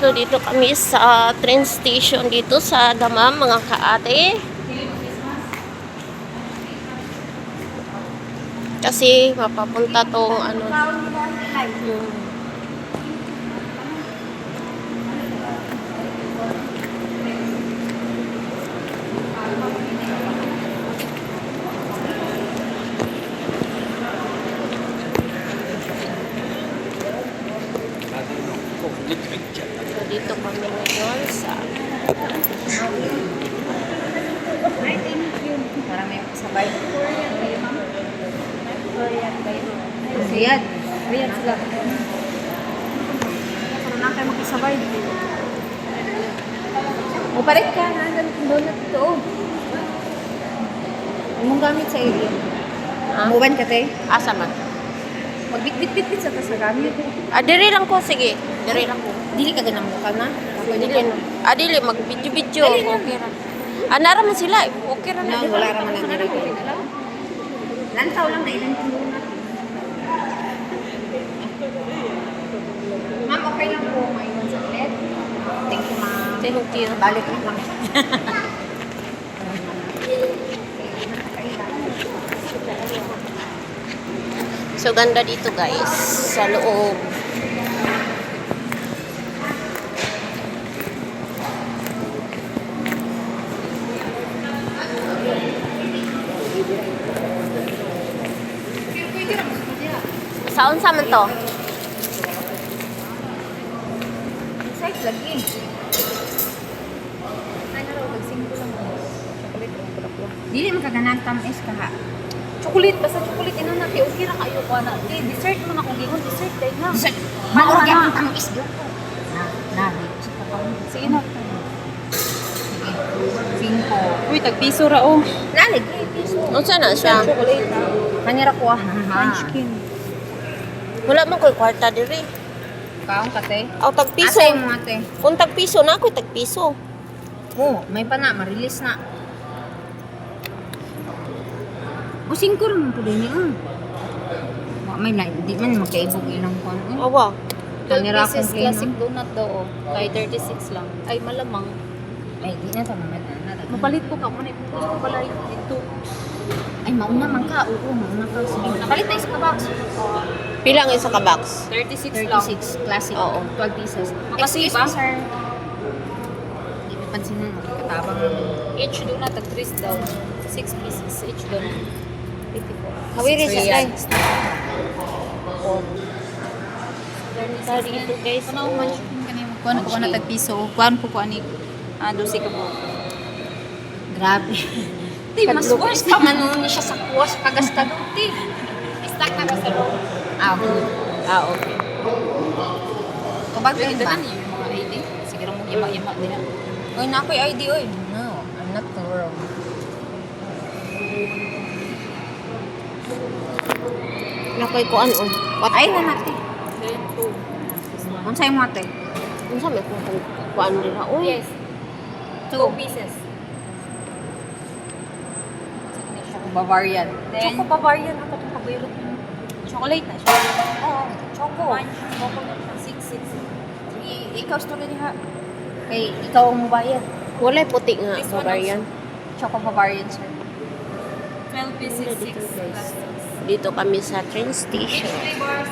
So, dito kami sa train station dito sa Damam, mga kaate. Kasi mapapunta tong ano. So, dito kami ngayon sa Para may sabay. Riyad. Riyad sila. Para na kayo makisabay. O parit ka na. Donut ito. Mong gamit sa iyo. Muban ka te? asa man. Magbit-bit-bit sa tas na gamit. Diri lang ko, sige. Diri lang ko. Dili ka ganang mukha na. Dili, mag-video-video. Okay ra. Nara man sila. Okay ra na. Wala raman ang diri. Lantaw lang na ilang donut. Ma'am, okay lang po ngayon sa ulit. Thank you, ma'am. Thank you. Balik lang. So, ganda dito guys. Sa loob. Saan sa man to? Size lagi. Ay, naro, mag-simple lang. Chocolate o pula-pula. Dili makaganan tamis ka ha. Chocolate, basta chocolate ino na. Okay ra kayo ko na. Dessert mo na kung gingon, dessert dahil na. Dessert? Maurag yung tamis doon. Nabi. Sige na. Sige. 5. Uy, tagpiso ra o. Nalig, piso. Unsa na siya? Chocolate na. Kanira ko ha. Munchkin. Wala man ko'y kwarta diri. Kaong kate. Aw, tagpiso. Asay mo ate. Kung tagpiso na ako'y tagpiso. Oo, may pa na. Ma-release na. Using ko rin po din yun. May na, di man magkaibog ilang kon. Awa. 12 Kanira pieces akong classic donut daw o. Kay 36 lang. Ay, malamang. Ay, di na ito naman. Mapalit ko ka muna. Ipupos ko pala dito. Ay, mauna man ka. Oo, mauna ka. Sige, napalit na isa ka box. Pila ang isa ka box? 36 lang. 36, classic. Oo. 12 pieces. Makasave, Excuse me, sir. Hindi mo pansin na, makikatabang na. Each donut, tag 3 daw. 6 pieces each donut. 54. Hawiri siya Real. guys. Sorry ito guys. Ano ang munchkin ka na yung kuha na kuha na tag piso. Kuhaan po kuha ni 12 ka po. Grabe. Di, mas worse pa man nun siya sa kuwas kagasta doon. Di, Stack na ka sa loob. good. Okay. Kabag Pwede ba? na niyo yung mga ID. Siguro mo yama-yama din ako. Uy, na ako'y ID, oy. No, I'm not thorough. Nakoy ko ano. What? Ay, na natin. Then 2. Ano sa'yo mo ate? Unsa may kung kuan nila. Uy. Yes. 2 pieces. Bavarian. Then, Choco Bavarian ako itong pabayot mo. chocolate na siya. Oo, choco. Munch, chocolate na 6. Ikaw story niya. Kay ikaw ang bayad. Walay puti nga. This one Bavarian. Choco Bavarian, sir. 12 pieces, 6 Dito, guys. plastics. Dito kami sa train station. Each flavors,